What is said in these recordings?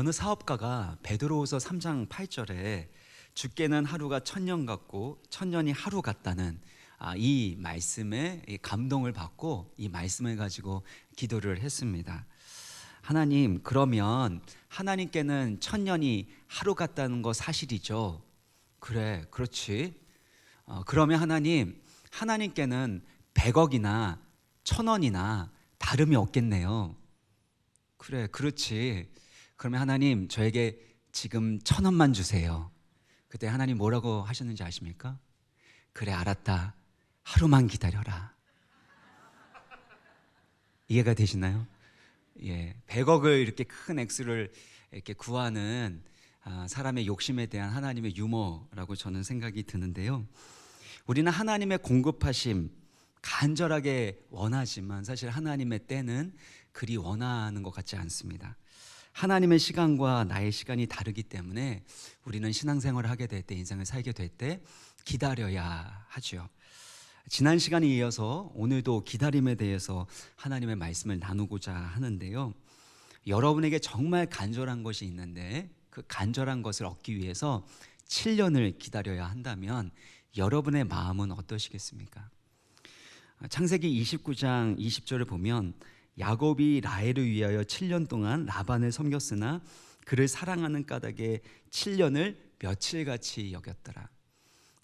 어느 사업가가 베드로후서 3장 8절에 주께는 하루가 천년 같고 천년이 하루 같다는 이 말씀에 감동을 받고 이 말씀을 가지고 기도를 했습니다. 하나님, 그러면 하나님께는 천년이 하루 같다는 거 사실이죠? 그래, 그렇지. 그러면 하나님께는 100억이나 1000원이나 다름이 없겠네요. 그래, 그렇지. 그러면 하나님, 저에게 지금 1000원만 주세요. 그때 하나님 뭐라고 하셨는지 아십니까? 그래, 알았다. 하루만 기다려라. 이해가 되시나요? 예, 100억을 이렇게 큰 액수를 이렇게 구하는 사람의 욕심에 대한 하나님의 유머라고 저는 생각이 드는데요. 우리는 하나님의 공급하심 간절하게 원하지만 사실 하나님의 때는 그리 원하는 것 같지 않습니다. 하나님의 시간과 나의 시간이 다르기 때문에 우리는 신앙생활을 하게 될 때, 인생을 살게 될 때 기다려야 하죠. 지난 시간에 이어서 오늘도 기다림에 대해서 하나님의 말씀을 나누고자 하는데요. 여러분에게 정말 간절한 것이 있는데 그 간절한 것을 얻기 위해서 7년을 기다려야 한다면 여러분의 마음은 어떠시겠습니까? 창세기 29장 20절을 보면 야곱이 라헬을 위하여 7년 동안 라반을 섬겼으나 그를 사랑하는 까닭에 7년을 며칠같이 여겼더라.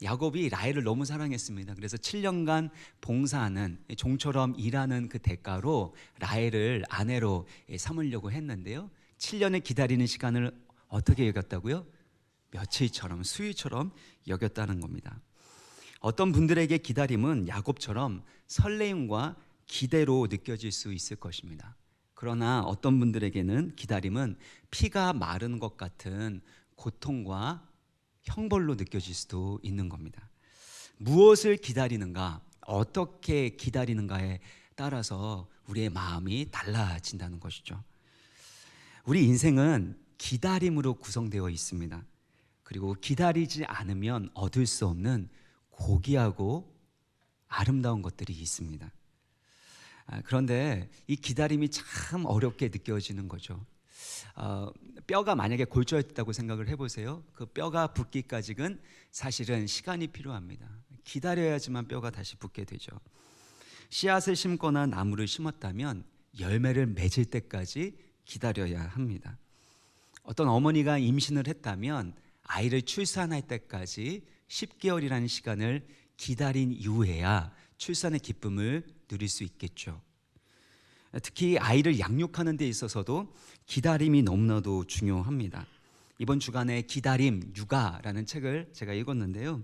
야곱이 라헬을 너무 사랑했습니다. 그래서 7년간 봉사하는, 종처럼 일하는 그 대가로 라헬을 아내로 삼으려고 했는데요. 7년을 기다리는 시간을 어떻게 여겼다고요? 며칠처럼, 수일처럼 여겼다는 겁니다. 어떤 분들에게 기다림은 야곱처럼 설레임과 기대로 느껴질 수 있을 것입니다. 그러나 어떤 분들에게는 기다림은 피가 마른 것 같은 고통과 형벌로 느껴질 수도 있는 겁니다. 무엇을 기다리는가, 어떻게 기다리는가에 따라서 우리의 마음이 달라진다는 것이죠. 우리 인생은 기다림으로 구성되어 있습니다. 그리고 기다리지 않으면 얻을 수 없는 고귀하고 아름다운 것들이 있습니다. 그런데 이 기다림이 참 어렵게 느껴지는 거죠. 뼈가 만약에 골절했다고 생각을 해보세요. 그 뼈가 붙기까지는 사실은 시간이 필요합니다. 기다려야지만 뼈가 다시 붙게 되죠. 씨앗을 심거나 나무를 심었다면 열매를 맺을 때까지 기다려야 합니다. 어떤 어머니가 임신을 했다면 아이를 출산할 때까지 10개월이라는 시간을 기다린 이후에야 출산의 기쁨을 누릴 수 있겠죠. 특히 아이를 양육하는 데 있어서도 기다림이 너무나도 중요합니다. 이번 주간에 기다림, 육아라는 책을 제가 읽었는데요.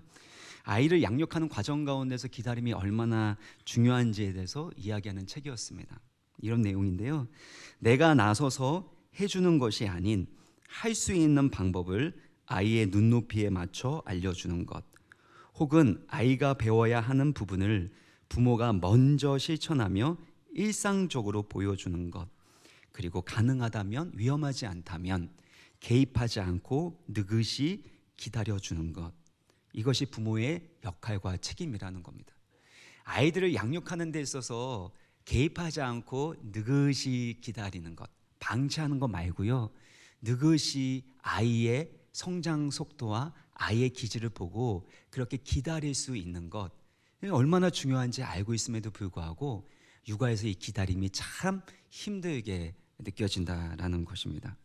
아이를 양육하는 과정 가운데서 기다림이 얼마나 중요한지에 대해서 이야기하는 책이었습니다. 이런 내용인데요. 내가 나서서 해주는 것이 아닌 할 수 있는 방법을 아이의 눈높이에 맞춰 알려주는 것, 혹은 아이가 배워야 하는 부분을 부모가 먼저 실천하며 일상적으로 보여주는 것, 그리고 가능하다면, 위험하지 않다면 개입하지 않고 느긋이 기다려주는 것, 이것이 부모의 역할과 책임이라는 겁니다. 아이들을 양육하는 데 있어서 개입하지 않고 느긋이 기다리는 것, 방치하는 것 말고요, 느긋이 아이의 성장 속도와 아이의 기질을 보고 그렇게 기다릴 수 있는 것, 얼마나 중요한지 알고 있음에도 불구하고 육아에서 이 기다림이 참 힘들게 느껴진다라는 것입니다.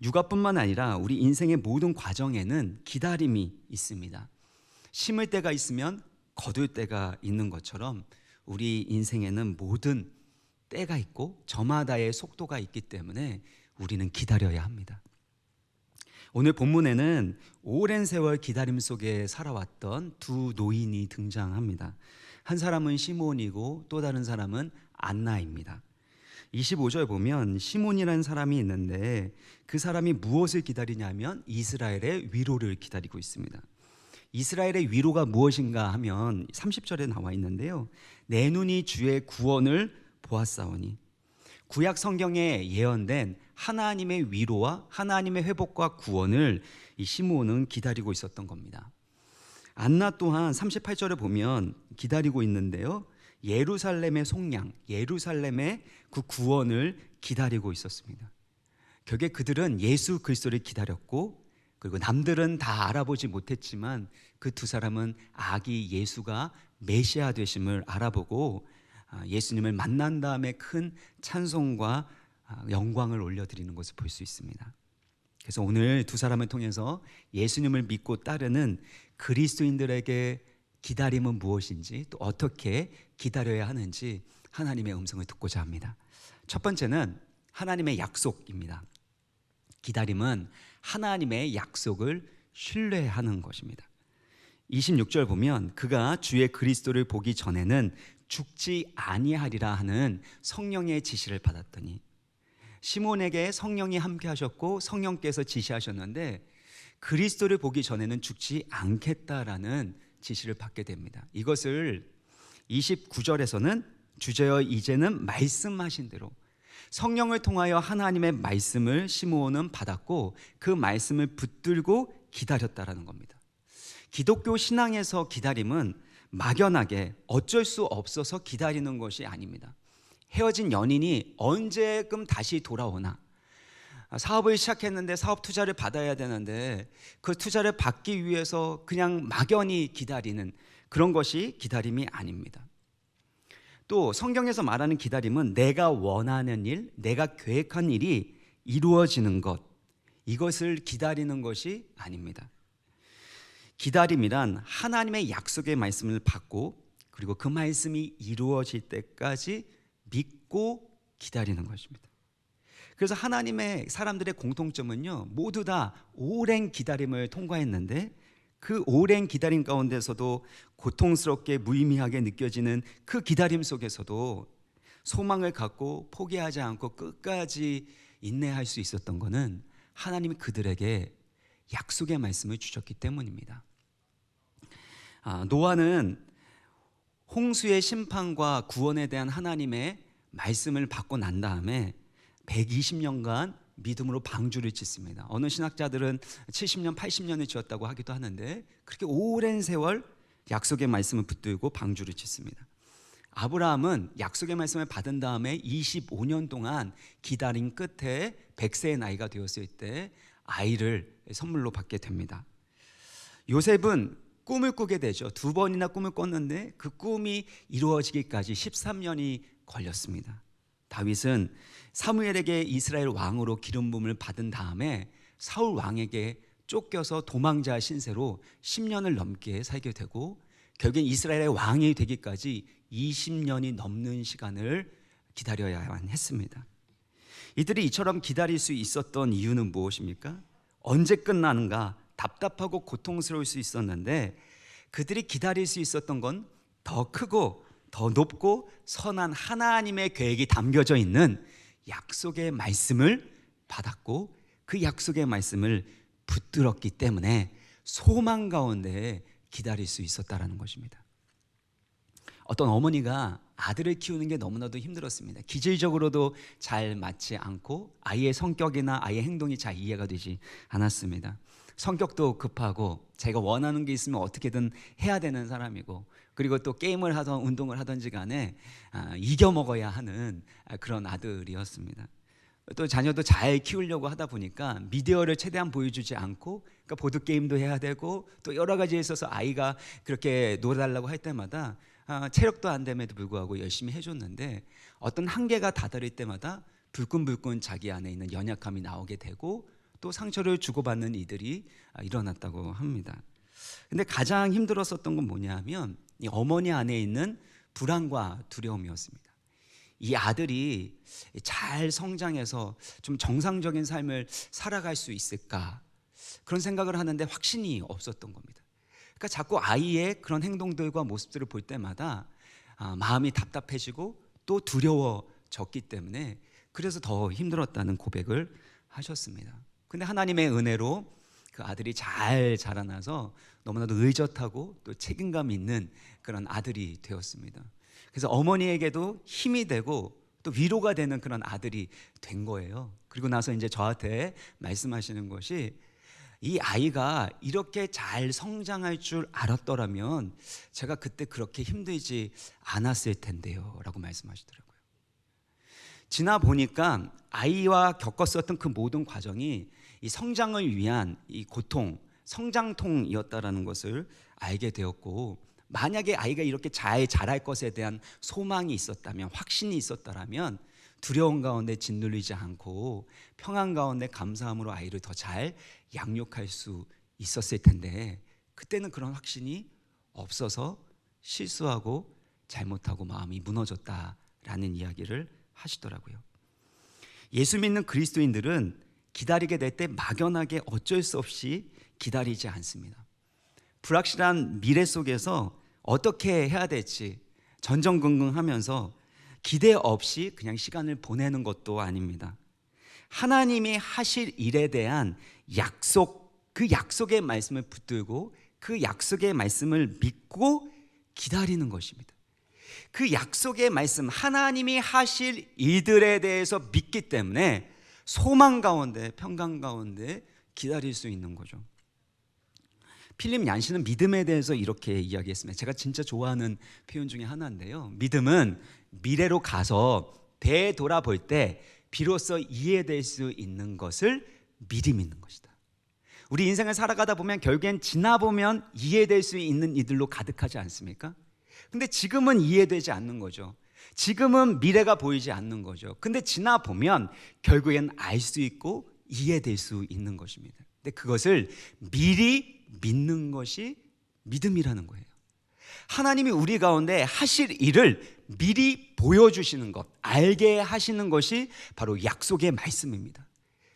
육아뿐만 아니라 우리 인생의 모든 과정에는 기다림이 있습니다. 심을 때가 있으면 거둘 때가 있는 것처럼 우리 인생에는 모든 때가 있고 저마다의 속도가 있기 때문에 우리는 기다려야 합니다. 오늘 본문에는 오랜 세월 기다림 속에 살아왔던 두 노인이 등장합니다. 한 사람은 시몬이고 또 다른 사람은 안나입니다. 25절 보면 시몬이라는 사람이 있는데 그 사람이 무엇을 기다리냐면 이스라엘의 위로를 기다리고 있습니다. 이스라엘의 위로가 무엇인가 하면 30절에 나와 있는데요. 내 눈이 주의 구원을 보았사오니, 구약 성경에 예언된 하나님의 위로와 하나님의 회복과 구원을 이 시므온은 기다리고 있었던 겁니다. 안나 또한 38절에 보면 기다리고 있는데요. 예루살렘의 속량, 예루살렘의 그 구원을 기다리고 있었습니다. 결국에 그들은 예수 그리스도를 기다렸고, 그리고 남들은 다 알아보지 못했지만 그 두 사람은 아기 예수가 메시아 되심을 알아보고 예수님을 만난 다음에 큰 찬송과 영광을 올려드리는 것을 볼 수 있습니다. 그래서 오늘 두 사람을 통해서 예수님을 믿고 따르는 그리스도인들에게 기다림은 무엇인지, 또 어떻게 기다려야 하는지 하나님의 음성을 듣고자 합니다. 첫 번째는 하나님의 약속입니다. 기다림은 하나님의 약속을 신뢰하는 것입니다. 26절 보면 그가 주의 그리스도를 보기 전에는 죽지 아니하리라 하는 성령의 지시를 받았더니, 시몬에게 성령이 함께 하셨고 성령께서 지시하셨는데 그리스도를 보기 전에는 죽지 않겠다라는 지시를 받게 됩니다. 이것을 29절에서는 주저여 이제는 말씀하신 대로, 성령을 통하여 하나님의 말씀을 시므온은 받았고 그 말씀을 붙들고 기다렸다라는 겁니다. 기독교 신앙에서 기다림은 막연하게 어쩔 수 없어서 기다리는 것이 아닙니다. 헤어진 연인이 언제끔 다시 돌아오나, 사업을 시작했는데 사업 투자를 받아야 되는데 그 투자를 받기 위해서 그냥 막연히 기다리는 그런 것이 기다림이 아닙니다. 또 성경에서 말하는 기다림은 내가 원하는 일, 내가 계획한 일이 이루어지는 것, 이것을 기다리는 것이 아닙니다. 기다림이란 하나님의 약속의 말씀을 받고 그리고 그 말씀이 이루어질 때까지 믿고 기다리는 것입니다. 그래서 하나님의 사람들의 공통점은요, 모두 다 오랜 기다림을 통과했는데 그 오랜 기다림 가운데서도 고통스럽게 무의미하게 느껴지는 그 기다림 속에서도 소망을 갖고 포기하지 않고 끝까지 인내할 수 있었던 것은 하나님이 그들에게 약속의 말씀을 주셨기 때문입니다. 노아는 홍수의 심판과 구원에 대한 하나님의 말씀을 받고 난 다음에 120년간 믿음으로 방주를 짓습니다. 어느 신학자들은 70년, 80년을 지었다고 하기도 하는데 그렇게 오랜 세월 약속의 말씀을 붙들고 방주를 짓습니다. 아브라함은 약속의 말씀을 받은 다음에 25년 동안 기다린 끝에 100세의 나이가 되었을 때 아이를 선물로 받게 됩니다. 요셉은 꿈을 꾸게 되죠. 2번이나 꿈을 꿨는데 그 꿈이 이루어지기까지 13년이 걸렸습니다. 다윗은 사무엘에게 이스라엘 왕으로 기름 부음을 받은 다음에 사울 왕에게 쫓겨서 도망자 신세로 10년을 넘게 살게 되고 결국엔 이스라엘의 왕이 되기까지 20년이 넘는 시간을 기다려야만 했습니다. 이들이 이처럼 기다릴 수 있었던 이유는 무엇입니까? 언제 끝나는가 답답하고 고통스러울 수 있었는데 그들이 기다릴 수 있었던 건 더 크고 더 높고 선한 하나님의 계획이 담겨져 있는 약속의 말씀을 받았고 그 약속의 말씀을 붙들었기 때문에 소망 가운데 기다릴 수 있었다라는 것입니다. 어떤 어머니가 아들을 키우는 게 너무나도 힘들었습니다. 기질적으로도 잘 맞지 않고 아이의 성격이나 아이의 행동이 잘 이해가 되지 않았습니다. 성격도 급하고 제가 원하는 게 있으면 어떻게든 해야 되는 사람이고 그리고 또 게임을 하던 운동을 하든지 간에 이겨 먹어야 하는 그런 아들이었습니다. 또 자녀도 잘 키우려고 하다 보니까 미디어를 최대한 보여주지 않고 그러니까 보드게임도 해야 되고 또 여러 가지에 있어서 아이가 그렇게 놀아달라고 할 때마다 체력도 안 됨에도 불구하고 열심히 해줬는데 어떤 한계가 다다를 때마다 불끈불끈 자기 안에 있는 연약함이 나오게 되고 또 상처를 주고받는 이들이 일어났다고 합니다. 근데 가장 힘들었었던 건 뭐냐면 이 어머니 안에 있는 불안과 두려움이었습니다. 이 아들이 잘 성장해서 좀 정상적인 삶을 살아갈 수 있을까 그런 생각을 하는데 확신이 없었던 겁니다. 그러니까 자꾸 아이의 그런 행동들과 모습들을 볼 때마다 마음이 답답해지고 또 두려워졌기 때문에 그래서 더 힘들었다는 고백을 하셨습니다. 근데 하나님의 은혜로 그 아들이 잘 자라나서 너무나도 의젓하고 또 책임감 있는 그런 아들이 되었습니다. 그래서 어머니에게도 힘이 되고 또 위로가 되는 그런 아들이 된 거예요. 그리고 나서 이제 저한테 말씀하시는 것이 이 아이가 이렇게 잘 성장할 줄 알았더라면 제가 그때 그렇게 힘들지 않았을 텐데요 라고 말씀하시더라고요. 지나 보니까 아이와 겪었었던 그 모든 과정이 이 성장을 위한 이 고통, 성장통이었다라는 것을 알게 되었고, 만약에 아이가 이렇게 잘 자랄 것에 대한 소망이 있었다면, 확신이 있었다면 두려움 가운데 짓눌리지 않고 평안 가운데 감사함으로 아이를 더 잘 양육할 수 있었을 텐데, 그때는 그런 확신이 없어서 실수하고 잘못하고 마음이 무너졌다라는 이야기를 하시더라고요. 예수 믿는 그리스도인들은 기다리게 될 때 막연하게 어쩔 수 없이 기다리지 않습니다. 불확실한 미래 속에서 어떻게 해야 될지 전전긍긍하면서 기대 없이 그냥 시간을 보내는 것도 아닙니다. 하나님이 하실 일에 대한 약속, 그 약속의 말씀을 붙들고 그 약속의 말씀을 믿고 기다리는 것입니다. 그 약속의 말씀, 하나님이 하실 일들에 대해서 믿기 때문에 소망 가운데, 평강 가운데 기다릴 수 있는 거죠. 필립 얀시는 믿음에 대해서 이렇게 이야기했습니다. 제가 진짜 좋아하는 표현 중에 하나인데요. 믿음은 미래로 가서 되돌아볼 때 비로소 이해될 수 있는 것을 미리 믿는 것이다. 우리 인생을 살아가다 보면 결국엔 지나보면 이해될 수 있는 이들로 가득하지 않습니까? 근데 지금은 이해되지 않는 거죠. 지금은 미래가 보이지 않는 거죠. 근데 지나보면 결국엔 알 수 있고 이해될 수 있는 것입니다. 근데 그것을 미리 믿는 것이 믿음이라는 거예요. 하나님이 우리 가운데 하실 일을 미리 보여주시는 것, 알게 하시는 것이 바로 약속의 말씀입니다.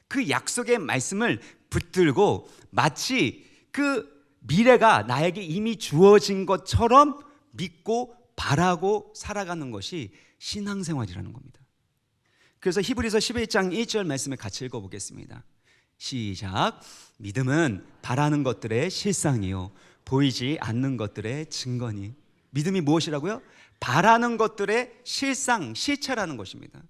그 약속의 말씀을 붙들고 마치 그 미래가 나에게 이미 주어진 것처럼 믿고 바라고 살아가는 것이 신앙생활이라는 겁니다. 그래서 히브리서 11장 1절 말씀을 같이 읽어보겠습니다. 시작. 믿음은 바라는 것들의 실상이요 보이지 않는 것들의 증거니. 믿음이 무엇이라고요? 바라는 것들의 실상, 실체라는 것입니다.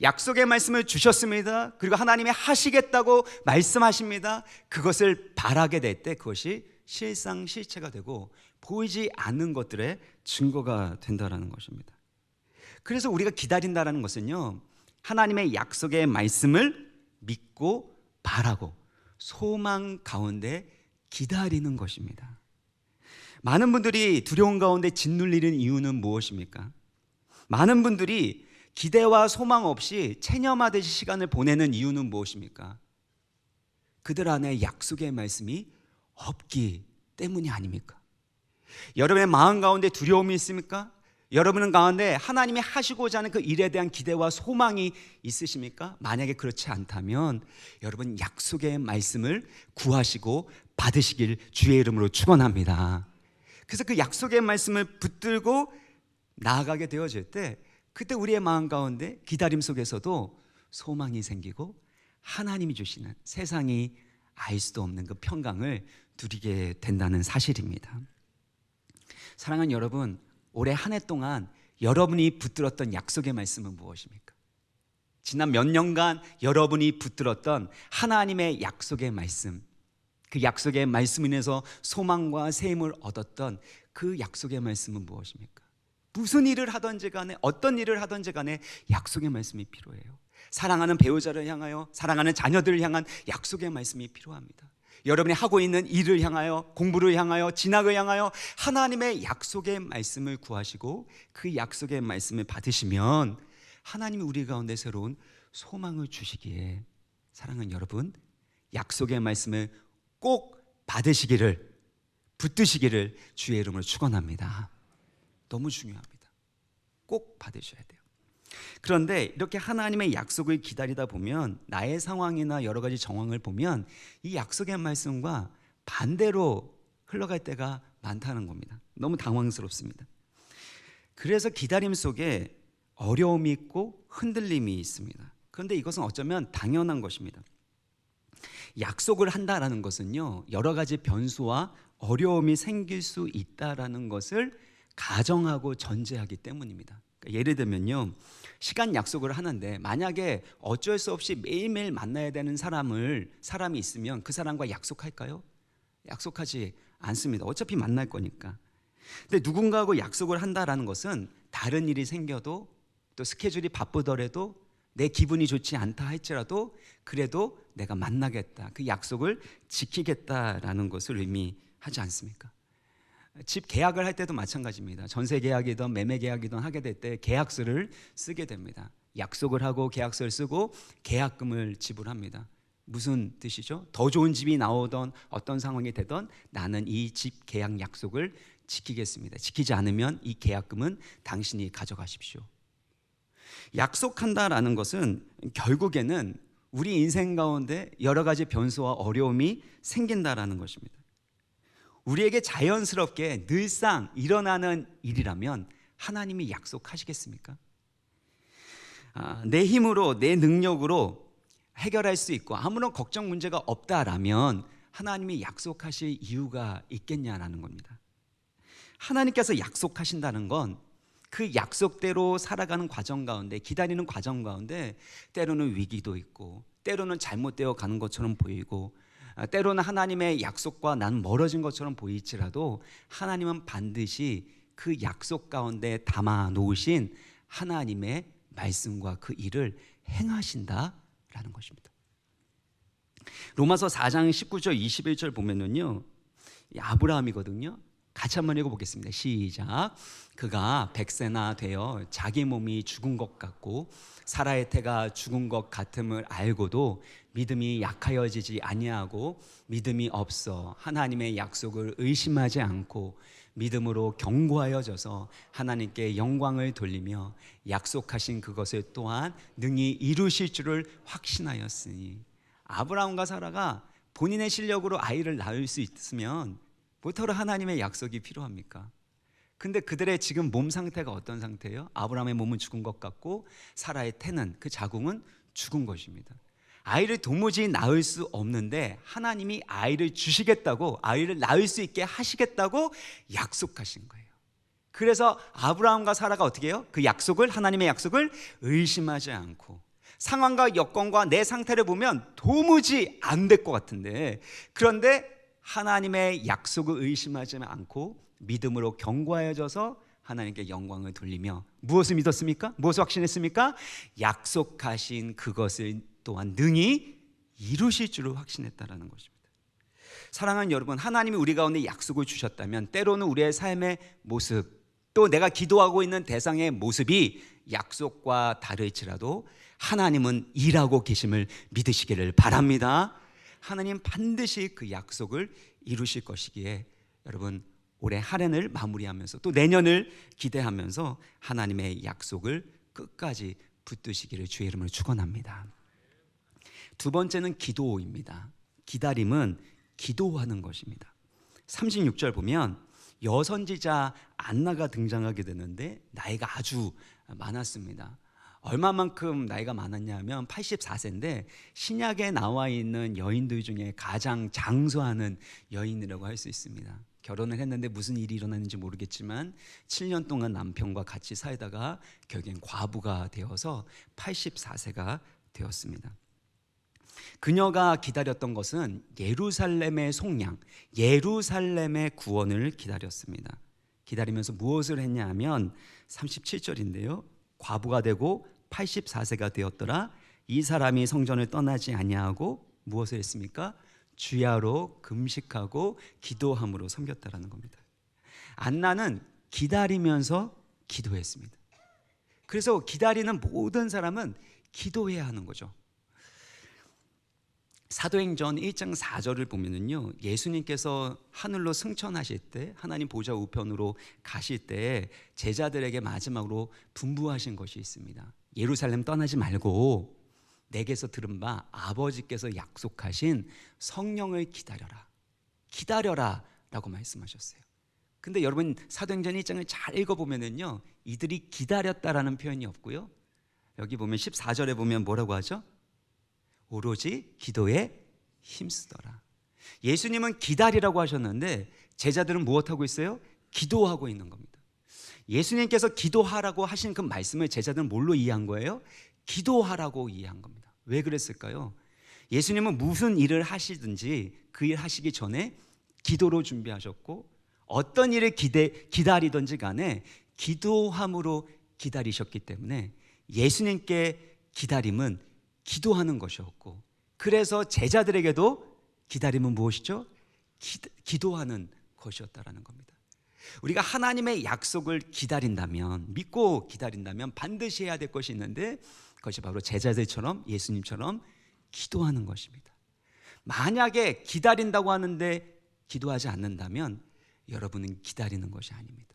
약속의 말씀을 주셨습니다. 그리고 하나님이 하시겠다고 말씀하십니다. 그것을 바라게 될 때 그것이 실상, 실체가 되고 보이지 않는 것들의 증거가 된다는 것입니다. 그래서 우리가 기다린다는 것은요, 하나님의 약속의 말씀을 믿고 바라고 소망 가운데 기다리는 것입니다. 많은 분들이 두려움 가운데 짓눌리는 이유는 무엇입니까? 많은 분들이 기대와 소망 없이 체념하듯이 시간을 보내는 이유는 무엇입니까? 그들 안에 약속의 말씀이 없기 때문이 아닙니까? 여러분의 마음 가운데 두려움이 있습니까? 여러분 가운데 하나님이 하시고자 하는 그 일에 대한 기대와 소망이 있으십니까? 만약에 그렇지 않다면 여러분 약속의 말씀을 구하시고 받으시길 주의 이름으로 축원합니다. 그래서 그 약속의 말씀을 붙들고 나아가게 되어질 때 그때 우리의 마음 가운데 기다림 속에서도 소망이 생기고 하나님이 주시는 세상이 알 수도 없는 그 평강을 누리게 된다는 사실입니다. 사랑하는 여러분, 올해 한 해 동안 여러분이 붙들었던 약속의 말씀은 무엇입니까? 지난 몇 년간 여러분이 붙들었던 하나님의 약속의 말씀, 그 약속의 말씀으로 인해서 소망과 셈을 얻었던 그 약속의 말씀은 무엇입니까? 무슨 일을 하든지 간에 어떤 일을 하든지 간에 약속의 말씀이 필요해요. 사랑하는 배우자를 향하여, 사랑하는 자녀들을 향한 약속의 말씀이 필요합니다. 여러분이 하고 있는 일을 향하여, 공부를 향하여, 진학을 향하여 하나님의 약속의 말씀을 구하시고 그 약속의 말씀을 받으시면 하나님이 우리 가운데 새로운 소망을 주시기에, 사랑하는 여러분, 약속의 말씀을 꼭 받으시기를, 붙드시기를 주의 이름으로 축원합니다. 너무 중요합니다. 꼭 받으셔야 돼요. 그런데 이렇게 하나님의 약속을 기다리다 보면 나의 상황이나 여러 가지 정황을 보면 이 약속의 말씀과 반대로 흘러갈 때가 많다는 겁니다. 너무 당황스럽습니다. 그래서 기다림 속에 어려움이 있고 흔들림이 있습니다. 그런데 이것은 어쩌면 당연한 것입니다. 약속을 한다라는 것은요, 여러 가지 변수와 어려움이 생길 수 있다라는 것을 가정하고 전제하기 때문입니다. 그러니까 예를 들면요, 시간 약속을 하는데 만약에 어쩔 수 없이 매일매일 만나야 되는 사람이 있으면 그 사람과 약속할까요? 약속하지 않습니다. 어차피 만날 거니까. 근데 누군가하고 약속을 한다라는 것은 다른 일이 생겨도 또 스케줄이 바쁘더라도 내 기분이 좋지 않다 할지라도 그래도 내가 만나겠다, 그 약속을 지키겠다라는 것을 의미하지 않습니까? 집 계약을 할 때도 마찬가지입니다. 전세 계약이든 매매 계약이든 하게 될 때 계약서를 쓰게 됩니다. 약속을 하고 계약서를 쓰고 계약금을 지불합니다. 무슨 뜻이죠? 더 좋은 집이 나오던 어떤 상황이 되던 나는 이 집 계약 약속을 지키겠습니다. 지키지 않으면 이 계약금은 당신이 가져가십시오. 약속한다라는 것은 결국에는 우리 인생 가운데 여러 가지 변수와 어려움이 생긴다라는 것입니다. 우리에게 자연스럽게 늘상 일어나는 일이라면 하나님이 약속하시겠습니까? 내 힘으로 내 능력으로 해결할 수 있고 아무런 걱정 문제가 없다라면 하나님이 약속하실 이유가 있겠냐라는 겁니다. 하나님께서 약속하신다는 건 그 약속대로 살아가는 과정 가운데, 기다리는 과정 가운데 때로는 위기도 있고 때로는 잘못되어 가는 것처럼 보이고 때로는 하나님의 약속과 난 멀어진 것처럼 보일지라도 하나님은 반드시 그 약속 가운데 담아 놓으신 하나님의 말씀과 그 일을 행하신다라는 것입니다. 로마서 4장 19절 21절 보면은요, 아브라함이거든요. 같이 한번 읽어보겠습니다. 시작. 그가 100세나 되어 자기 몸이 죽은 것 같고 사라의 태가 죽은 것 같음을 알고도 믿음이 약하여지지 아니하고 믿음이 없어 하나님의 약속을 의심하지 않고 믿음으로 견고하여져서 하나님께 영광을 돌리며 약속하신 그것을 또한 능히 이루실 줄을 확신하였으니. 아브라함과 사라가 본인의 실력으로 아이를 낳을 수 있으면 뭐더러 하나님의 약속이 필요합니까? 근데 그들의 지금 몸 상태가 어떤 상태예요? 아브라함의 몸은 죽은 것 같고 사라의 태는, 그 자궁은 죽은 것입니다. 아이를 도무지 낳을 수 없는데 하나님이 아이를 주시겠다고, 아이를 낳을 수 있게 하시겠다고 약속하신 거예요. 그래서 아브라함과 사라가 어떻게 해요? 그 약속을, 하나님의 약속을 의심하지 않고, 상황과 여건과 내 상태를 보면 도무지 안 될 것 같은데, 그런데 하나님의 약속을 의심하지 않고 믿음으로 견고해져서 하나님께 영광을 돌리며 무엇을 믿었습니까? 무엇을 확신했습니까? 약속하신 그것을 또한 능히 이루실 줄을 확신했다라는 것입니다. 사랑하는 여러분, 하나님이 우리 가운데 약속을 주셨다면 때로는 우리의 삶의 모습, 또 내가 기도하고 있는 대상의 모습이 약속과 다를지라도 하나님은 일하고 계심을 믿으시기를 바랍니다. 하나님 반드시 그 약속을 이루실 것이기에 여러분, 올해 한 해를 마무리하면서 또 내년을 기대하면서 하나님의 약속을 끝까지 붙드시기를 주의 이름으로 축원합니다. 두 번째는 기도입니다. 기다림은 기도하는 것입니다. 36절 보면 여선지자 안나가 등장하게 되는데 나이가 아주 많았습니다. 얼마만큼 나이가 많았냐면 84세인데 신약에 나와 있는 여인들 중에 가장 장수하는 여인이라고 할 수 있습니다. 결혼을 했는데 무슨 일이 일어났는지 모르겠지만 7년 동안 남편과 같이 살다가 결국엔 과부가 되어서 84세가 되었습니다. 그녀가 기다렸던 것은 예루살렘의 속량, 예루살렘의 구원을 기다렸습니다. 기다리면서 무엇을 했냐 하면 37절인데요. 과부가 되고 84세가 되었더라. 이 사람이 성전을 떠나지 아니하고 무엇을 했습니까? 주야로 금식하고 기도함으로 섬겼다라는 겁니다. 안나는 기다리면서 기도했습니다. 그래서 기다리는 모든 사람은 기도해야 하는 거죠. 사도행전 1장 4절을 보면은요, 예수님께서 하늘로 승천하실 때, 하나님 보좌 우편으로 가실 때 제자들에게 마지막으로 분부하신 것이 있습니다. 예루살렘 떠나지 말고 내게서 들은 바 아버지께서 약속하신 성령을 기다려라, 기다려라 라고 말씀하셨어요. 근데 여러분 사도행전 1장을 잘 읽어보면은요, 이들이 기다렸다라는 표현이 없고요, 여기 보면 14절에 보면 뭐라고 하죠? 오로지 기도에 힘쓰더라. 예수님은 기다리라고 하셨는데 제자들은 무엇하고 있어요? 기도하고 있는 겁니다. 예수님께서 기도하라고 하신 그 말씀을 제자들은 뭘로 이해한 거예요? 기도하라고 이해한 겁니다. 왜 그랬을까요? 예수님은 무슨 일을 하시든지 그 일 하시기 전에 기도로 준비하셨고, 어떤 일을 기다리든지 간에 기도함으로 기다리셨기 때문에 예수님께 기다림은 기도하는 것이었고, 그래서 제자들에게도 기다림은 무엇이죠? 기도하는 것이었다라는 겁니다. 우리가 하나님의 약속을 기다린다면, 믿고 기다린다면 반드시 해야 될 것이 있는데, 그것이 바로 제자들처럼, 예수님처럼 기도하는 것입니다. 만약에 기다린다고 하는데 기도하지 않는다면 여러분은 기다리는 것이 아닙니다.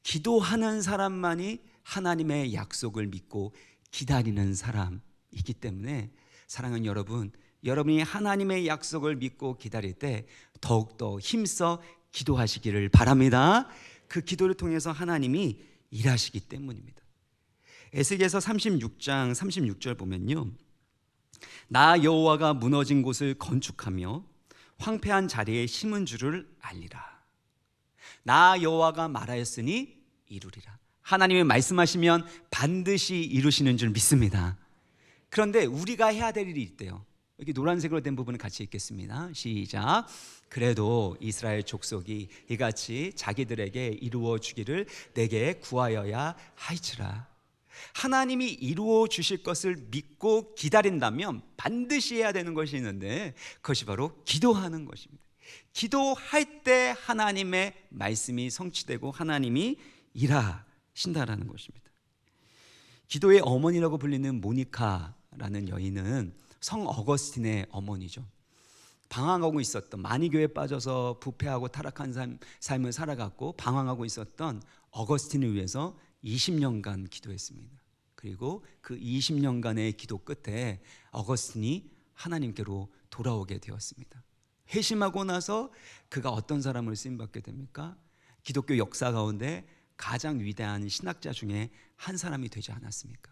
기도하는 사람만이 하나님의 약속을 믿고 기다리는 사람이기 때문에, 사랑하는 여러분, 여러분이 하나님의 약속을 믿고 기다릴 때 더욱더 힘써 기도하시기를 바랍니다. 그 기도를 통해서 하나님이 일하시기 때문입니다. 에스겔서 36장 36절 보면요, 나 여호와가 무너진 곳을 건축하며 황폐한 자리에 심은 줄을 알리라. 나 여호와가 말하였으니 이루리라. 하나님이 말씀하시면 반드시 이루시는 줄 믿습니다. 그런데 우리가 해야 될 일이 있대요. 여기 노란색으로 된 부분을 같이 읽겠습니다. 시작. 그래도 이스라엘 족속이 이같이 자기들에게 이루어 주기를 내게 구하여야 하이치라. 하나님이 이루어 주실 것을 믿고 기다린다면 반드시 해야 되는 것이 있는데, 그것이 바로 기도하는 것입니다. 기도할 때 하나님의 말씀이 성취되고 하나님이 일하신다라는 것입니다. 기도의 어머니라고 불리는 모니카라는 여인은 성 어거스틴의 어머니죠. 방황하고 있었던, 마니교에 빠져서 부패하고 타락한 삶을 살아갔고 방황하고 있었던 어거스틴을 위해서 20년간 기도했습니다. 그리고 그 20년간의 기도 끝에 어거스틴이 하나님께로 돌아오게 되었습니다. 회심하고 나서 그가 어떤 사람을 쓰임받게 됩니까? 기독교 역사 가운데 가장 위대한 신학자 중에 한 사람이 되지 않았습니까?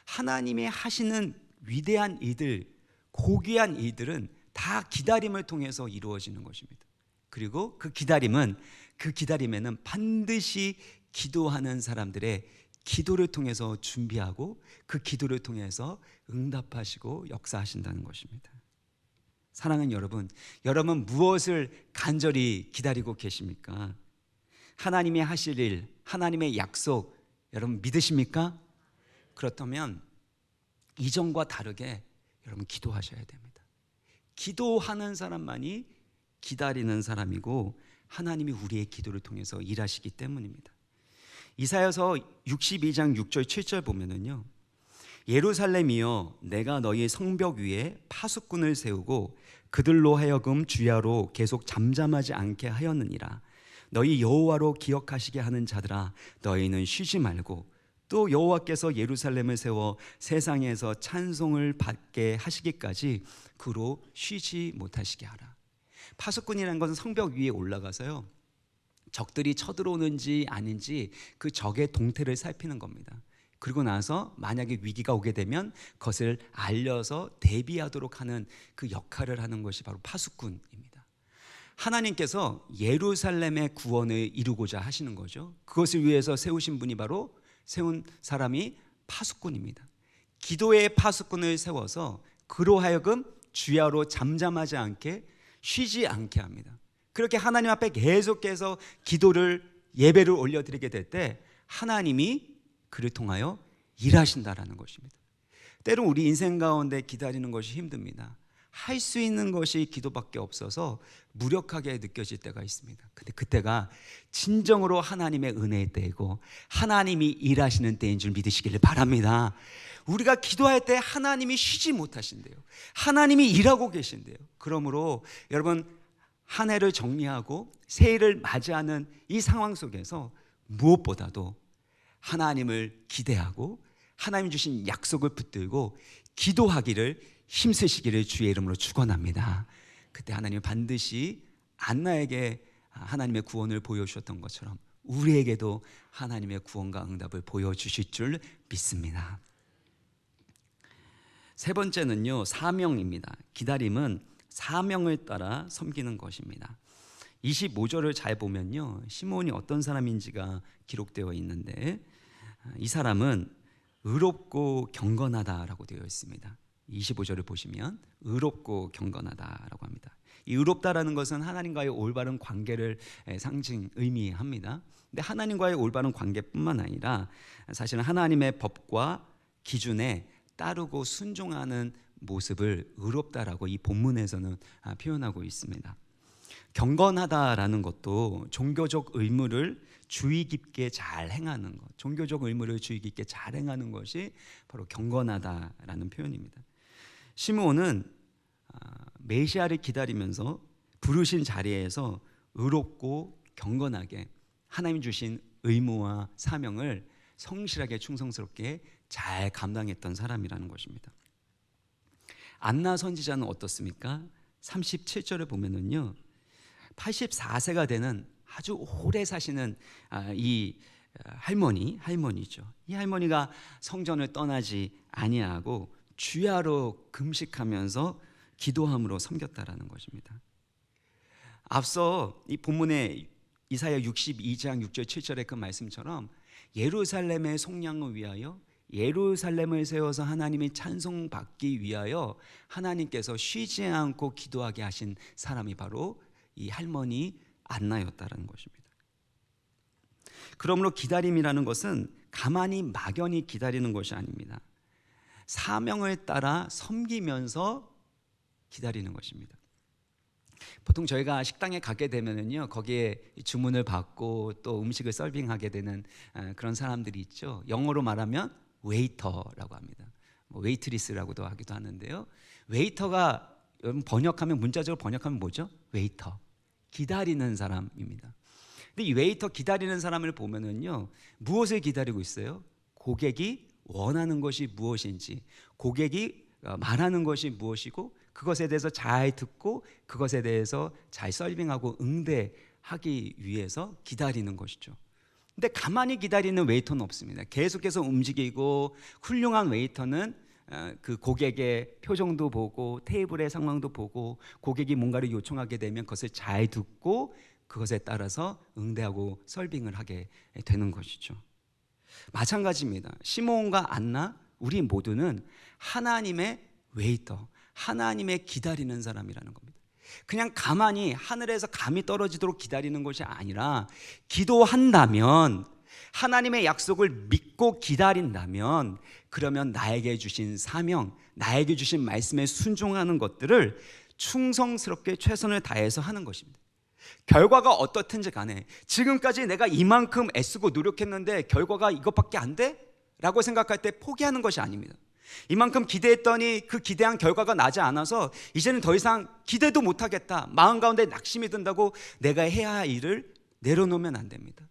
하나님이 하시는 위대한 일들, 고귀한 일들은 다 기다림을 통해서 이루어지는 것입니다. 그리고 그 기다림에는 반드시 기도하는 사람들의 기도를 통해서 준비하고 그 기도를 통해서 응답하시고 역사하신다는 것입니다. 사랑하는 여러분, 여러분 무엇을 간절히 기다리고 계십니까? 하나님이 하실 일, 하나님의 약속, 여러분 믿으십니까? 그렇다면 이전과 다르게 여러분 기도하셔야 됩니다. 기도하는 사람만이 기다리는 사람이고, 하나님이 우리의 기도를 통해서 일하시기 때문입니다. 이사야서 62장 6절 7절 보면은요, 예루살렘이여 내가 너희 성벽 위에 파수꾼을 세우고 그들로 하여금 주야로 계속 잠잠하지 않게 하였느니라. 너희 여호와로 기억하시게 하는 자들아, 너희는 쉬지 말고 또 여호와께서 예루살렘을 세워 세상에서 찬송을 받게 하시기까지 그로 쉬지 못하시게 하라. 파수꾼이라는 것은 성벽 위에 올라가서요, 적들이 쳐들어오는지 아닌지 그 적의 동태를 살피는 겁니다. 그리고 나서 만약에 위기가 오게 되면 그것을 알려서 대비하도록 하는 그 역할을 하는 것이 바로 파수꾼입니다. 하나님께서 예루살렘의 구원을 이루고자 하시는 거죠. 그것을 위해서 세우신 분이 바로, 세운 사람이 파수꾼입니다. 기도의 파수꾼을 세워서 그로 하여금 주야로 잠잠하지 않게, 쉬지 않게 합니다. 그렇게 하나님 앞에 계속해서 기도를, 예배를 올려드리게 될 때 하나님이 그를 통하여 일하신다라는 것입니다. 때론 우리 인생 가운데 기다리는 것이 힘듭니다. 할 수 있는 것이 기도밖에 없어서 무력하게 느껴질 때가 있습니다. 근데 그때가 진정으로 하나님의 은혜의 때이고 하나님이 일하시는 때인 줄 믿으시기를 바랍니다. 우리가 기도할 때 하나님이 쉬지 못하신대요. 하나님이 일하고 계신대요. 그러므로 여러분, 한 해를 정리하고 새해를 맞이하는 이 상황 속에서 무엇보다도 하나님을 기대하고 하나님 주신 약속을 붙들고 기도하기를 힘쓰시기를 주의 이름으로 축원합니다. 그때 하나님이 반드시 안나에게 하나님의 구원을 보여주셨던 것처럼 우리에게도 하나님의 구원과 응답을 보여주실 줄 믿습니다. 세 번째는요, 사명입니다. 기다림은 사명을 따라 섬기는 것입니다. 25절을 잘 보면요, 시몬이 어떤 사람인지가 기록되어 있는데, 이 사람은 의롭고 경건하다라고 되어 있습니다. 25절을 보시면 의롭고 경건하다라고 합니다. 이 의롭다라는 것은 하나님과의 올바른 관계를 의미합니다. 근데 하나님과의 올바른 관계뿐만 아니라 사실은 하나님의 법과 기준에 따르고 순종하는 모습을 의롭다라고 이 본문에서는 표현하고 있습니다. 경건하다라는 것도 종교적 의무를 주의 깊게 잘 행하는 것, 종교적 의무를 주의 깊게 잘 행하는 것이 바로 경건하다라는 표현입니다. 시므온은 메시아를 기다리면서 부르신 자리에서 의롭고 경건하게 하나님 주신 의무와 사명을 성실하게 충성스럽게 잘 감당했던 사람이라는 것입니다. 안나 선지자는 어떻습니까? 37절을 보면은요, 84세가 되는 아주 오래 사시는 이 할머니죠. 이 할머니가 성전을 떠나지 아니하고 주야로 금식하면서 기도함으로 섬겼다라는 것입니다. 앞서 이 본문의 이사야 62장 6절 7절의 그 말씀처럼 예루살렘의 속량을 위하여, 예루살렘을 세워서 하나님의 찬송받기 위하여 하나님께서 쉬지 않고 기도하게 하신 사람이 바로 이 할머니 안나였다라는 것입니다. 그러므로 기다림이라는 것은 가만히 막연히 기다리는 것이 아닙니다. 사명을 따라 섬기면서 기다리는 것입니다. 보통 저희가 식당에 가게 되면은요, 거기에 주문을 받고 또 음식을 서빙하게 되는 그런 사람들이 있죠. 영어로 말하면 웨이터라고 합니다. 웨이트리스라고도 하기도 하는데요. 웨이터가 번역하면, 문자적으로 번역하면 뭐죠? 웨이터, 기다리는 사람입니다. 근데 이 웨이터, 기다리는 사람을 보면은요, 무엇을 기다리고 있어요? 고객이 원하는 것이 무엇인지, 고객이 말하는 것이 무엇이고 그것에 대해서 잘 듣고 그것에 대해서 잘 서빙하고 응대하기 위해서 기다리는 것이죠. 근데 가만히 기다리는 웨이터는 없습니다. 계속해서 움직이고, 훌륭한 웨이터는 그 고객의 표정도 보고 테이블의 상황도 보고 고객이 뭔가를 요청하게 되면 그것을 잘 듣고 그것에 따라서 응대하고 서빙을 하게 되는 것이죠. 마찬가지입니다. 시므온과 안나, 우리 모두는 하나님의 웨이터, 하나님의 기다리는 사람이라는 겁니다. 그냥 가만히 하늘에서 감이 떨어지도록 기다리는 것이 아니라, 기도한다면, 하나님의 약속을 믿고 기다린다면, 그러면 나에게 주신 사명, 나에게 주신 말씀에 순종하는 것들을 충성스럽게 최선을 다해서 하는 것입니다. 결과가 어떻든지 간에, 지금까지 내가 이만큼 애쓰고 노력했는데 결과가 이것밖에 안 돼? 라고 생각할 때 포기하는 것이 아닙니다. 이만큼 기대했더니 그 기대한 결과가 나지 않아서 이제는 더 이상 기대도 못하겠다, 마음 가운데 낙심이 든다고 내가 해야 할 일을 내려놓으면 안 됩니다.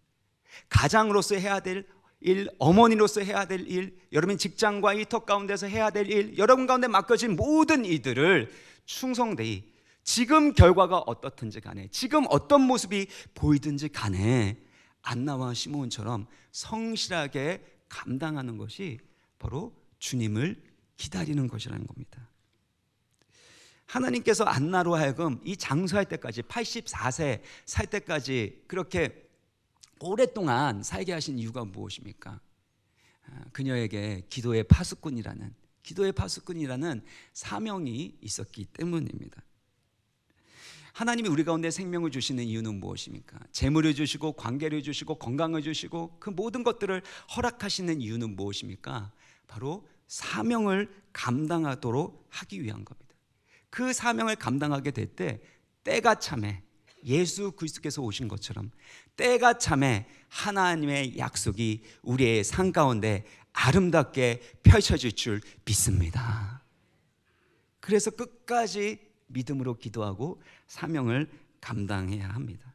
가장으로서 해야 될 일, 어머니로서 해야 될 일, 여러분 직장과 일터 가운데서 해야 될 일, 여러분 가운데 맡겨진 모든 일들을 충성되이, 지금 결과가 어떻든지 간에, 지금 어떤 모습이 보이든지 간에 안나와 시므온처럼 성실하게 감당하는 것이 바로 주님을 기다리는 것이라는 겁니다. 하나님께서 안나로 하여금 이 장수할 때까지, 84세 살 때까지 그렇게 오랫동안 살게 하신 이유가 무엇입니까? 그녀에게 기도의 파수꾼이라는 사명이 있었기 때문입니다. 하나님이 우리 가운데 생명을 주시는 이유는 무엇입니까? 재물을 주시고 관계를 주시고 건강을 주시고 그 모든 것들을 허락하시는 이유는 무엇입니까? 바로 사명을 감당하도록 하기 위한 겁니다. 그 사명을 감당하게 될 때 때가 참에 예수 그리스도께서 오신 것처럼 때가 참에 하나님의 약속이 우리의 삶 가운데 아름답게 펼쳐질 줄 믿습니다. 그래서 끝까지 믿음으로 기도하고 사명을 감당해야 합니다.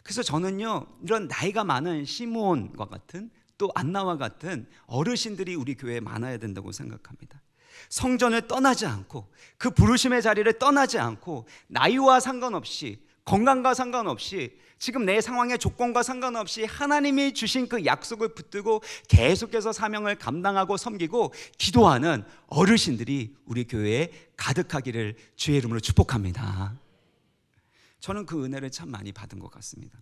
그래서 저는요, 이런 나이가 많은 시므온과 같은, 또 안나와 같은 어르신들이 우리 교회에 많아야 된다고 생각합니다. 성전을 떠나지 않고, 그 부르심의 자리를 떠나지 않고, 나이와 상관없이, 건강과 상관없이, 지금 내 상황의 조건과 상관없이 하나님이 주신 그 약속을 붙들고 계속해서 사명을 감당하고 섬기고 기도하는 어르신들이 우리 교회에 가득하기를 주의 이름으로 축복합니다. 저는 그 은혜를 참 많이 받은 것 같습니다.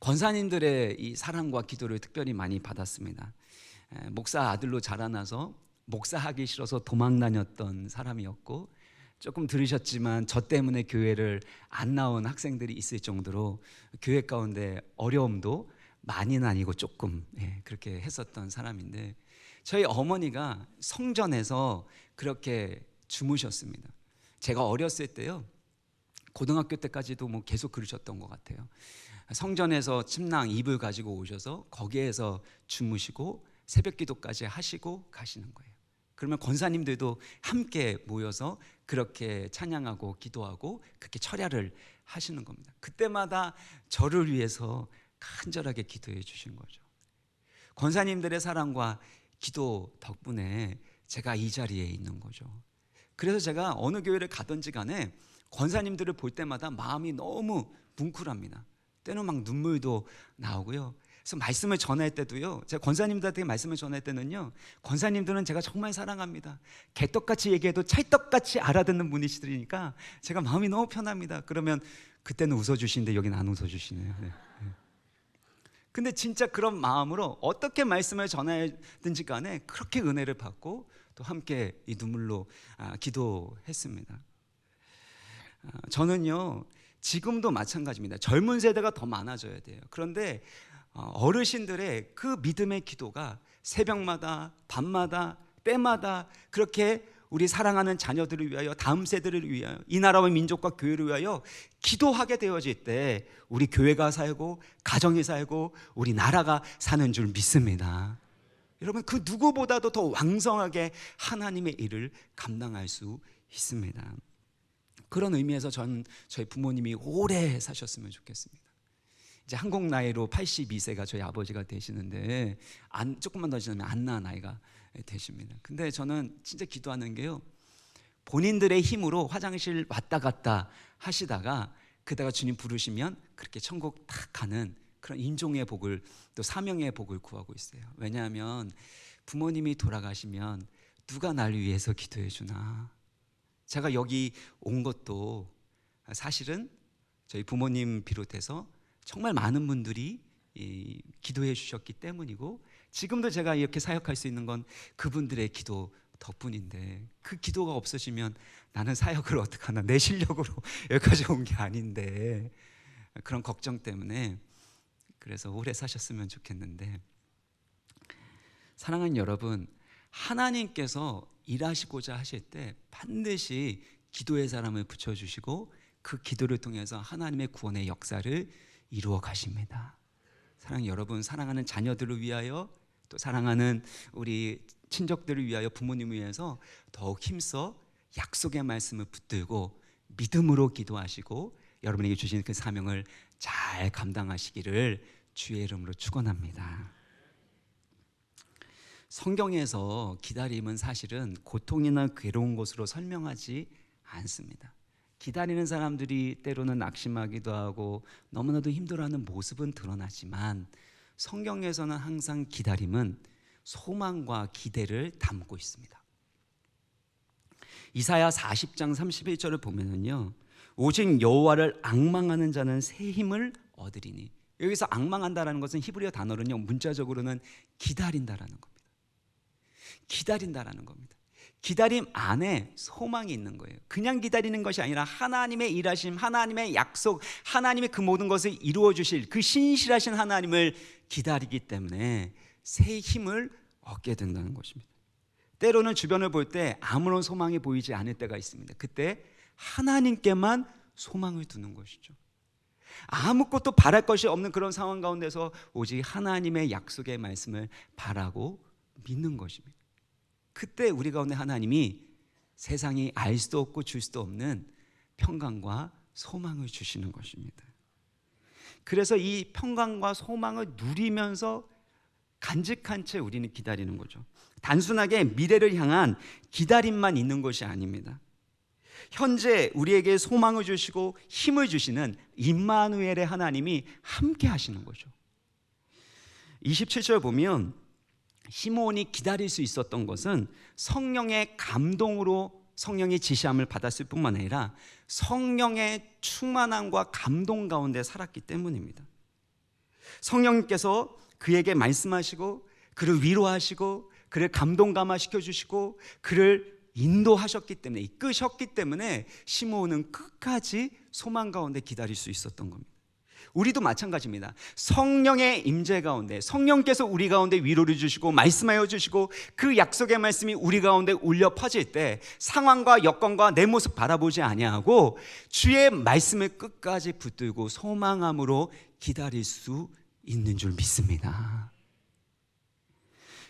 권사님들의 이 사랑과 기도를 특별히 많이 받았습니다. 목사 아들로 자라나서 목사하기 싫어서 도망 다녔던 사람이었고, 조금 들으셨지만 저 때문에 교회를 안 나온 학생들이 있을 정도로 교회 가운데 어려움도 많이는 아니고 조금 그렇게 했었던 사람인데, 저희 어머니가 성전에서 그렇게 주무셨습니다. 제가 어렸을 때요, 고등학교 때까지도 뭐 계속 그러셨던 것 같아요. 성전에서 침낭 이불 가지고 오셔서 거기에서 주무시고 새벽 기도까지 하시고 가시는 거예요. 그러면 권사님들도 함께 모여서 그렇게 찬양하고 기도하고 그렇게 철야를 하시는 겁니다. 그때마다 저를 위해서 간절하게 기도해 주신 거죠. 권사님들의 사랑과 기도 덕분에 제가 이 자리에 있는 거죠. 그래서 제가 어느 교회를 가든지 간에 권사님들을 볼 때마다 마음이 너무 뭉클합니다. 때는 막 눈물도 나오고요. 그래서 말씀을 전할 때도요, 제가 권사님들한테 말씀을 전할 때는요, 권사님들은 제가 정말 사랑합니다. 개떡같이 얘기해도 찰떡같이 알아듣는 분이시니까 제가 마음이 너무 편합니다. 그러면 그때는 웃어주시는데 여기는 안 웃어주시네요. 네. 근데 진짜 그런 마음으로 어떻게 말씀을 전하든지 간에 그렇게 은혜를 받고 또 함께 이 눈물로 기도했습니다. 저는요, 지금도 마찬가지입니다. 젊은 세대가 더 많아져야 돼요. 그런데 어르신들의 그 믿음의 기도가 새벽마다 밤마다 때마다 그렇게 우리 사랑하는 자녀들을 위하여, 다음 세대를 위하여, 이 나라와 민족과 교회를 위하여 기도하게 되어질 때 우리 교회가 살고 가정이 살고 우리 나라가 사는 줄 믿습니다. 여러분, 그 누구보다도 더 왕성하게 하나님의 일을 감당할 수 있습니다. 그런 의미에서 저희 부모님이 오래 사셨으면 좋겠습니다. 이제 한국 나이로 82세가 저희 아버지가 되시는데 조금만 더 지나면 안나 나이가 되십니다. 근데 저는 진짜 기도하는 게요, 본인들의 힘으로 화장실 왔다 갔다 하시다가 그다가 주님 부르시면 그렇게 천국 탁 가는 그런 인종의 복을, 또 사명의 복을 구하고 있어요. 왜냐하면 부모님이 돌아가시면 누가 날 위해서 기도해 주나. 제가 여기 온 것도 사실은 저희 부모님 비롯해서 정말 많은 분들이 기도해 주셨기 때문이고, 지금도 제가 이렇게 사역할 수 있는 건 그분들의 기도 덕분인데, 그 기도가 없으시면 나는 사역을 어떡하나, 내 실력으로 여기까지 온 게 아닌데, 그런 걱정 때문에 그래서 오래 사셨으면 좋겠는데, 사랑하는 여러분, 하나님께서 일하시고자 하실 때 반드시 기도의 사람을 붙여주시고 그 기도를 통해서 하나님의 구원의 역사를 이루어 가십니다. 사랑하는 여러분, 사랑하는 자녀들을 위하여, 또 사랑하는 우리 친족들을 위하여, 부모님을 위해서 더욱 힘써 약속의 말씀을 붙들고 믿음으로 기도하시고 여러분에게 주신 그 사명을 잘 감당하시기를 주의 이름으로 축원합니다. 성경에서 기다림은 사실은 고통이나 괴로운 것으로 설명하지 않습니다. 기다리는 사람들이 때로는 낙심하기도 하고 너무나도 힘들어하는 모습은 드러나지만, 성경에서는 항상 기다림은 소망과 기대를 담고 있습니다. 이사야 40장 31절을 보면은요, 오직 여호와를 앙망하는 자는 새 힘을 얻으리니. 여기서 앙망한다라는 것은 히브리어 단어로는요, 문자적으로는 기다린다라는 겁니다. 기다린다라는 겁니다. 기다림 안에 소망이 있는 거예요. 그냥 기다리는 것이 아니라 하나님의 일하심, 하나님의 약속, 하나님의 그 모든 것을 이루어 주실 그 신실하신 하나님을 기다리기 때문에 새 힘을 얻게 된다는 것입니다. 때로는 주변을 볼 때 아무런 소망이 보이지 않을 때가 있습니다. 그때 하나님께만 소망을 두는 것이죠. 아무것도 바랄 것이 없는 그런 상황 가운데서 오직 하나님의 약속의 말씀을 바라고 믿는 것입니다. 그때 우리 가운데 하나님이 세상이 알 수도 없고 줄 수도 없는 평강과 소망을 주시는 것입니다. 그래서 이 평강과 소망을 누리면서 간직한 채 우리는 기다리는 거죠. 단순하게 미래를 향한 기다림만 있는 것이 아닙니다. 현재 우리에게 소망을 주시고 힘을 주시는 임마누엘의 하나님이 함께 하시는 거죠. 27절 보면 시므온이 기다릴 수 있었던 것은 성령의 감동으로 성령의 지시함을 받았을 뿐만 아니라 성령의 충만함과 감동 가운데 살았기 때문입니다. 성령님께서 그에게 말씀하시고 그를 위로하시고 그를 감동감화 시켜주시고 그를 인도하셨기 때문에, 이끄셨기 때문에 시므온은 끝까지 소망 가운데 기다릴 수 있었던 겁니다. 우리도 마찬가지입니다. 성령의 임재 가운데 성령께서 우리 가운데 위로를 주시고 말씀하여 주시고 그 약속의 말씀이 우리 가운데 울려 퍼질 때 상황과 여건과 내 모습 바라보지 아니하고 주의 말씀을 끝까지 붙들고 소망함으로 기다릴 수 있는 줄 믿습니다.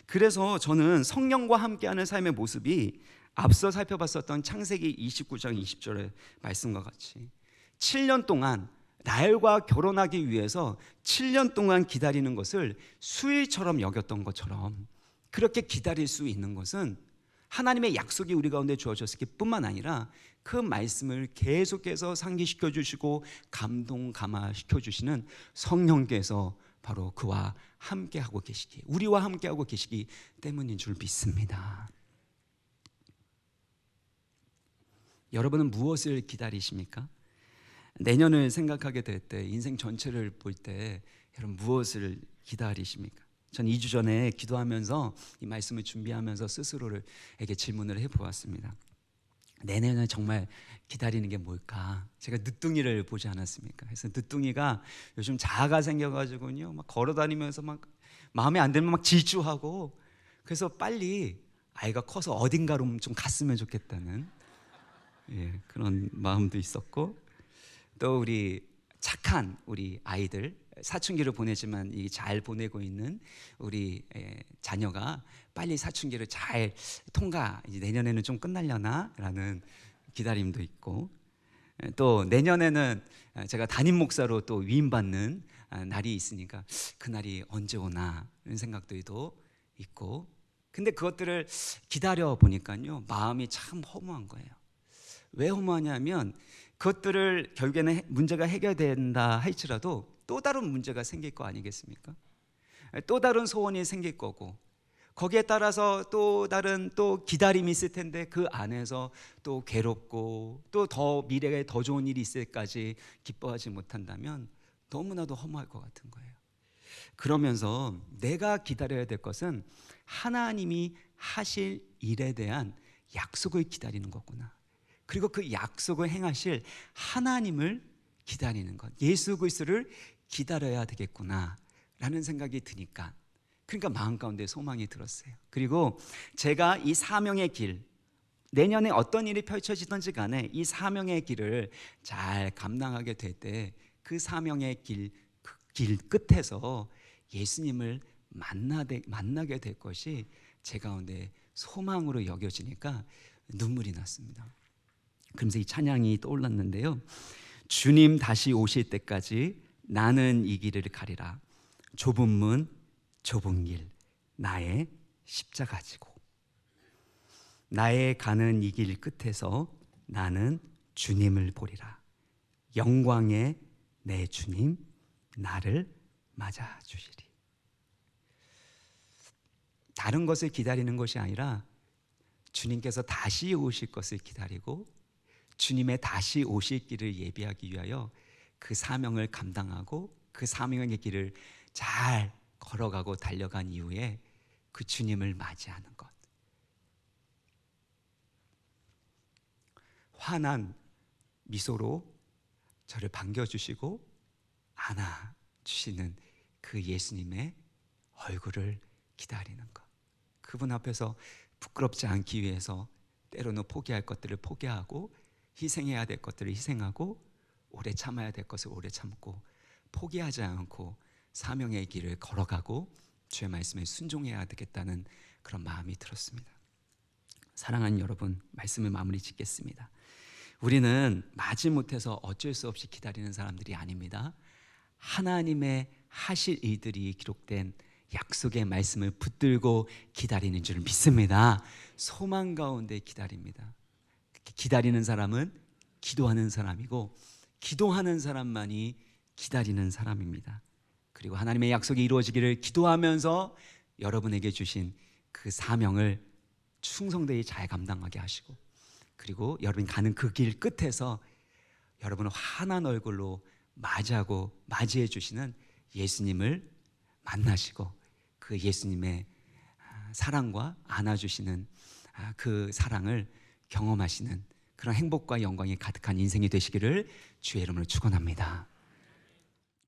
그래서 저는 성령과 함께하는 삶의 모습이 앞서 살펴봤었던 창세기 29장 20절의 말씀과 같이 7년 동안 라헬과 결혼하기 위해서 7년 동안 기다리는 것을 수일처럼 여겼던 것처럼 그렇게 기다릴 수 있는 것은 하나님의 약속이 우리 가운데 주어졌을 뿐만 아니라 그 말씀을 계속해서 상기시켜 주시고 감동 감화시켜 주시는 성령께서 바로 그와 함께하고 계시기, 우리와 함께하고 계시기 때문인 줄 믿습니다. 여러분은 무엇을 기다리십니까? 내년을 생각하게 될 때, 인생 전체를 볼 때 여러분 무엇을 기다리십니까? 전 2주 전에 기도하면서 이 말씀을 준비하면서 스스로에게 질문을 해보았습니다. 내년에 정말 기다리는 게 뭘까? 제가 늦둥이를 보지 않았습니까? 그래서 늦둥이가 요즘 자아가 생겨가지고요, 막 걸어다니면서 막 마음에 안 들면 막 질주하고, 그래서 빨리 아이가 커서 어딘가로 좀 갔으면 좋겠다는 그런 마음도 있었고, 또 우리 착한 우리 아이들, 사춘기를 보내지만 잘 보내고 있는 우리 자녀가 빨리 사춘기를 잘 통과, 이제 내년에는 좀 끝나려나 라는 기다림도 있고, 또 내년에는 제가 담임 목사로 또 위임받는 날이 있으니까 그 날이 언제 오나 이런 생각들도 있고, 근데 그것들을 기다려 보니까요 마음이 참 허무한 거예요. 왜 허무하냐면 그것들을 결국에는 문제가 해결된다 할지라도 또 다른 문제가 생길 거 아니겠습니까? 또 다른 소원이 생길 거고, 거기에 따라서 또 다른 또 기다림이 있을 텐데 그 안에서 또 괴롭고 또 더 미래에 더 좋은 일이 있을까지 기뻐하지 못한다면 너무나도 허무할 것 같은 거예요. 그러면서 내가 기다려야 될 것은 하나님이 하실 일에 대한 약속을 기다리는 거구나. 그리고 그 약속을 행하실 하나님을 기다리는 것, 예수 그리스도를 기다려야 되겠구나 라는 생각이 드니까, 그러니까 마음 가운데 소망이 들었어요. 그리고 제가 이 사명의 길, 내년에 어떤 일이 펼쳐지든지 간에 이 사명의 길을 잘 감당하게 될 때 그 사명의 길 끝에서 예수님을 만나게 될 것이 제 가운데 소망으로 여겨지니까 눈물이 났습니다. 그러면서 이 찬양이 떠올랐는데요, 주님 다시 오실 때까지 나는 이 길을 가리라. 좁은 문 좁은 길 나의 십자가 지고, 나의 가는 이 길 끝에서 나는 주님을 보리라. 영광의 내 주님 나를 맞아 주시리. 다른 것을 기다리는 것이 아니라 주님께서 다시 오실 것을 기다리고 주님의 다시 오실 길을 예비하기 위하여 그 사명을 감당하고 그 사명의 길을 잘 걸어가고 달려간 이후에 그 주님을 맞이하는 것, 환한 미소로 저를 반겨주시고 안아주시는 그 예수님의 얼굴을 기다리는 것, 그분 앞에서 부끄럽지 않기 위해서 때로는 포기할 것들을 포기하고 희생해야 될 것들을 희생하고 오래 참아야 될 것을 오래 참고 포기하지 않고 사명의 길을 걸어가고 주의 말씀에 순종해야 되겠다는 그런 마음이 들었습니다. 사랑하는 여러분, 말씀을 마무리 짓겠습니다. 우리는 마지못해서 어쩔 수 없이 기다리는 사람들이 아닙니다. 하나님의 하실 일들이 기록된 약속의 말씀을 붙들고 기다리는 줄 믿습니다. 소망 가운데 기다립니다. 기다리는 사람은 기도하는 사람이고 기도하는 사람만이 기다리는 사람입니다. 그리고 하나님의 약속이 이루어지기를 기도하면서 여러분에게 주신 그 사명을 충성되이 잘 감당하게 하시고, 그리고 여러분이 가는 그 길 끝에서 여러분을 환한 얼굴로 맞이해 주시는 예수님을 만나시고 그 예수님의 사랑과 안아주시는 그 사랑을 경험하시는 그런 행복과 영광이 가득한 인생이 되시기를 주의 이름으로 축원합니다.